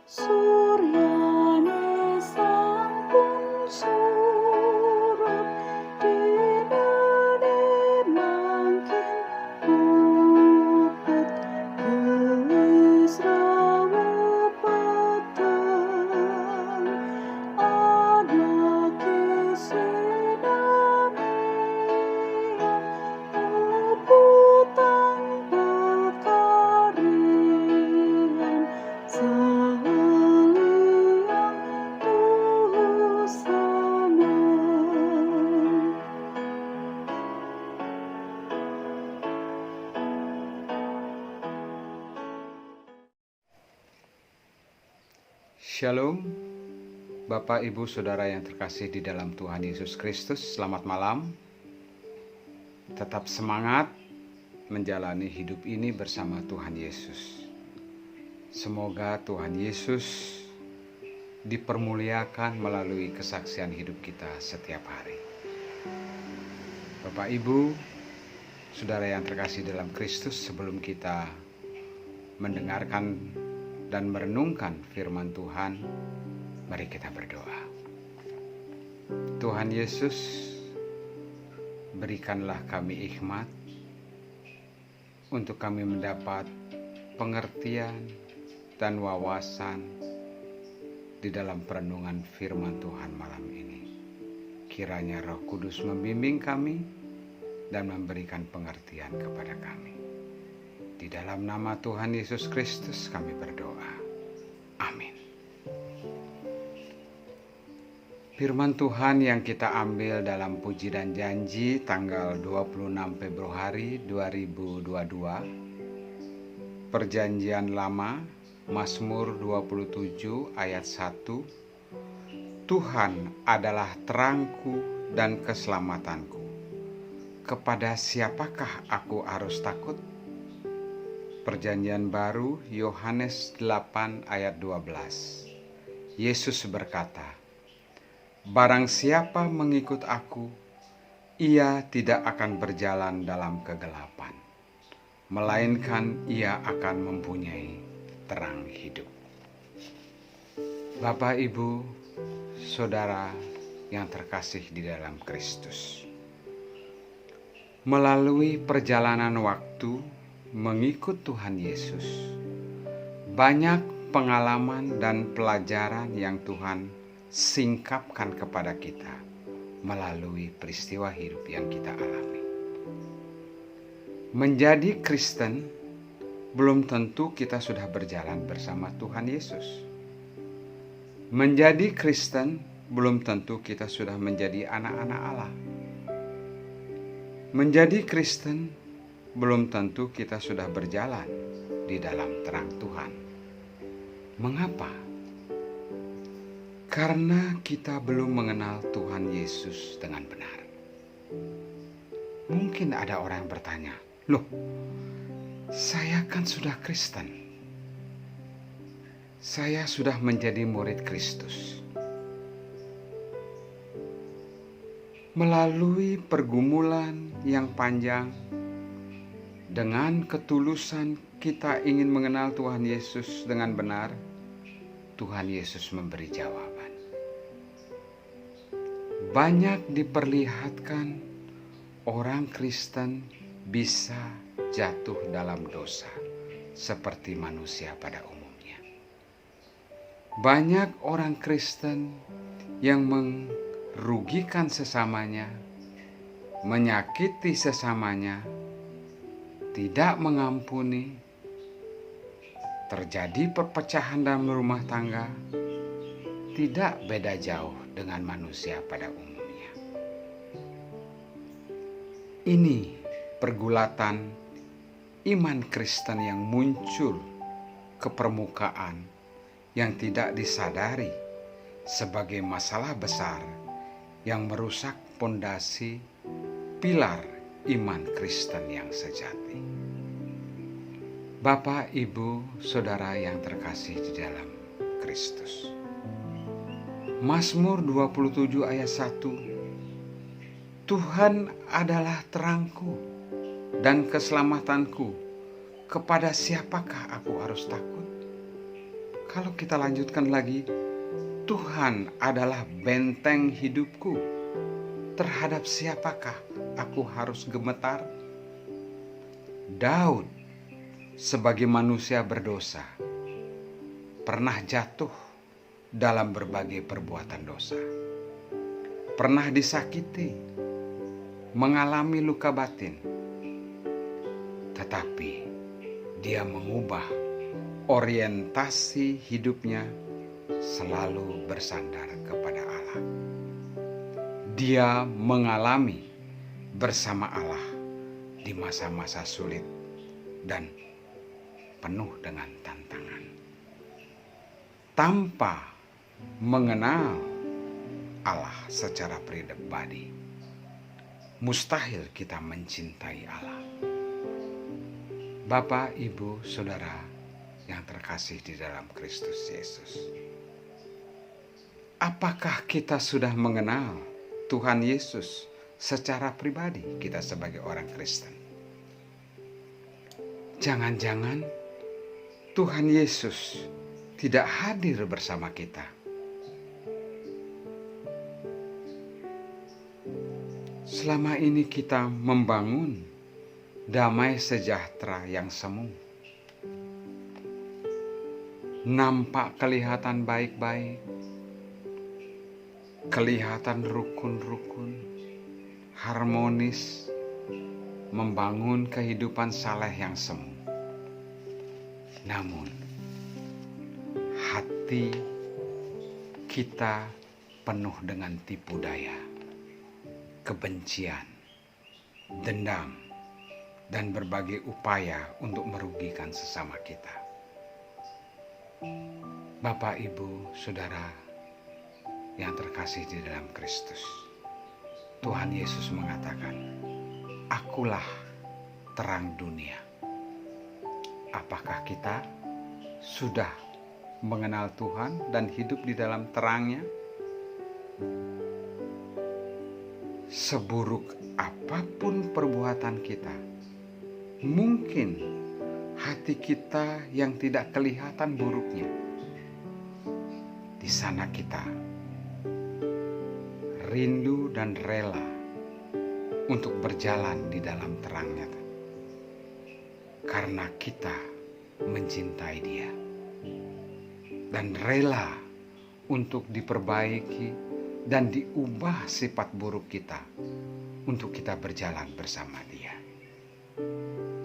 Suryane sampun surup dinane mangkin mupet gelis rawuh peteng ana kesinamian rebutan pekarian saliang tusana. Shalom, Bapak, Ibu, Saudara yang terkasih di dalam Tuhan Yesus Kristus. Selamat malam. Tetap semangat menjalani hidup ini bersama Tuhan Yesus. Semoga Tuhan Yesus dipermuliakan melalui kesaksian hidup kita setiap hari. Bapak, Ibu, Saudara yang terkasih dalam Kristus, sebelum kita mendengarkan dan merenungkan firman Tuhan, mari kita berdoa. Tuhan Yesus, berikanlah kami hikmat untuk kami mendapat pengertian dan wawasan di dalam perenungan firman Tuhan malam ini. Kiranya Roh Kudus membimbing kami dan memberikan pengertian kepada kami. Di dalam nama Tuhan Yesus Kristus kami berdoa. Amin. Firman Tuhan yang kita ambil dalam Puji dan Janji tanggal 26 Februari 2022. Perjanjian Lama, Mazmur 27 ayat 1. Tuhan adalah terangku dan keselamatanku. Kepada siapakah aku harus takut? Perjanjian Baru, Yohanes 8 ayat 12. Yesus berkata, "Barang siapa mengikut aku, ia tidak akan berjalan dalam kegelapan, melainkan ia akan mempunyai terang hidup." Bapak, Ibu, Saudara yang terkasih di dalam Kristus, melalui perjalanan waktu mengikut Tuhan Yesus, banyak pengalaman dan pelajaran yang Tuhan singkapkan kepada kita melalui peristiwa hidup yang kita alami. Menjadi Kristen belum tentu kita sudah berjalan bersama Tuhan Yesus. Menjadi Kristen belum tentu kita sudah menjadi anak-anak Allah. Menjadi Kristen belum tentu kita sudah berjalan di dalam terang Tuhan. Mengapa? Karena kita belum mengenal Tuhan Yesus dengan benar. Mungkin ada orang yang bertanya, "Loh, saya kan sudah Kristen. Saya sudah menjadi murid Kristus." Melalui pergumulan yang panjang, dengan ketulusan kita ingin mengenal Tuhan Yesus dengan benar, Tuhan Yesus memberi jawaban. Banyak diperlihatkan orang Kristen bisa jatuh dalam dosa seperti manusia pada umumnya. Banyak orang Kristen yang merugikan sesamanya, menyakiti sesamanya, tidak mengampuni, terjadi perpecahan dalam rumah tangga, tidak beda jauh dengan manusia pada umumnya. Ini pergulatan iman Kristen yang muncul ke permukaan yang tidak disadari sebagai masalah besar yang merusak pondasi pilar iman Kristen yang sejati. Bapak, Ibu, Saudara yang terkasih di dalam Kristus, Mazmur 27 ayat 1. Tuhan adalah terangku dan keselamatanku. Kepada siapakah aku harus takut? Kalau kita lanjutkan lagi, Tuhan adalah benteng hidupku. Terhadap siapakah aku harus gemetar? Daud sebagai manusia berdosa pernah jatuh dalam berbagai perbuatan dosa. Pernah disakiti, mengalami luka batin. Tetapi dia mengubah orientasi hidupnya selalu bersandar kepada Allah. Dia mengalami bersama Allah di masa-masa sulit dan penuh dengan tantangan. Tanpa mengenal Allah secara pribadi, mustahil kita mencintai Allah. Bapak, Ibu, Saudara yang terkasih di dalam Kristus Yesus, apakah kita sudah mengenal Tuhan Yesus secara pribadi, kita sebagai orang Kristen? Jangan-jangan Tuhan Yesus tidak hadir bersama kita. Selama ini kita membangun damai sejahtera yang semu. Nampak kelihatan baik-baik, kelihatan rukun-rukun, harmonis, membangun kehidupan saleh yang semu. Namun, hati kita penuh dengan tipu daya, kebencian, dendam, dan berbagai upaya untuk merugikan sesama kita. Bapak, Ibu, Saudara yang terkasih di dalam Kristus, Tuhan Yesus mengatakan, "Akulah terang dunia." Apakah kita sudah mengenal Tuhan dan hidup di dalam terangnya? Seburuk apapun perbuatan kita, mungkin hati kita yang tidak kelihatan buruknya, di sana kita rindu dan rela untuk berjalan di dalam terangnya, karena kita mencintai Dia dan rela untuk diperbaiki dan diubah sifat buruk kita untuk kita berjalan bersama Dia.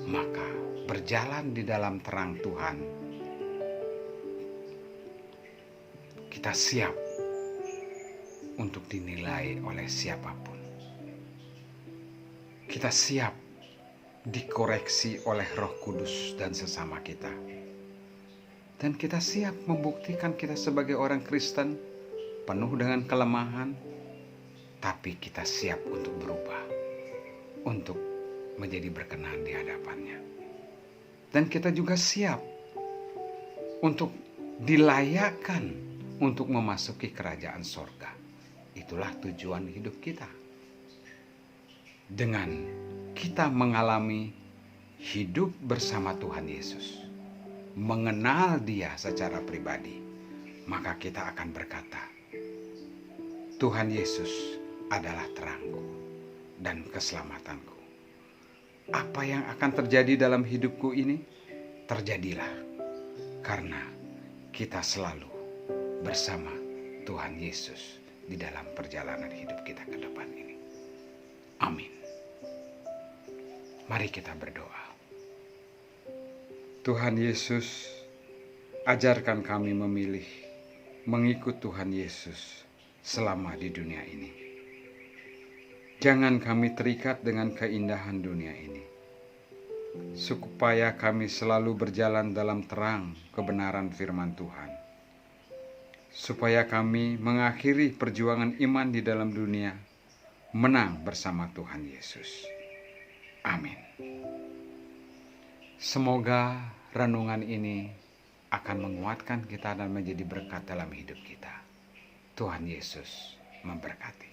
Maka berjalan di dalam terang Tuhan, kita siap untuk dinilai oleh siapapun. Kita siap dikoreksi oleh Roh Kudus dan sesama kita. Dan kita siap membuktikan kita sebagai orang Kristen penuh dengan kelemahan, tapi kita siap untuk berubah, untuk menjadi berkenan di hadapannya. Dan kita juga siap untuk dilayakkan untuk memasuki kerajaan sorga. Itulah tujuan hidup kita. Dengan kita mengalami hidup bersama Tuhan Yesus, mengenal Dia secara pribadi, maka kita akan berkata, Tuhan Yesus adalah terangku dan keselamatanku. Apa yang akan terjadi dalam hidupku ini, terjadilah karena kita selalu bersama Tuhan Yesus di dalam perjalanan hidup kita ke depan ini. Amin. Mari kita berdoa. Tuhan Yesus, ajarkan kami memilih mengikut Tuhan Yesus selama di dunia ini. Jangan kami terikat dengan keindahan dunia ini, supaya kami selalu berjalan dalam terang kebenaran firman Tuhan, supaya kami mengakhiri perjuangan iman di dalam dunia, menang bersama Tuhan Yesus. Amin. Semoga renungan ini akan menguatkan kita dan menjadi berkat dalam hidup kita. Tuhan Yesus memberkati.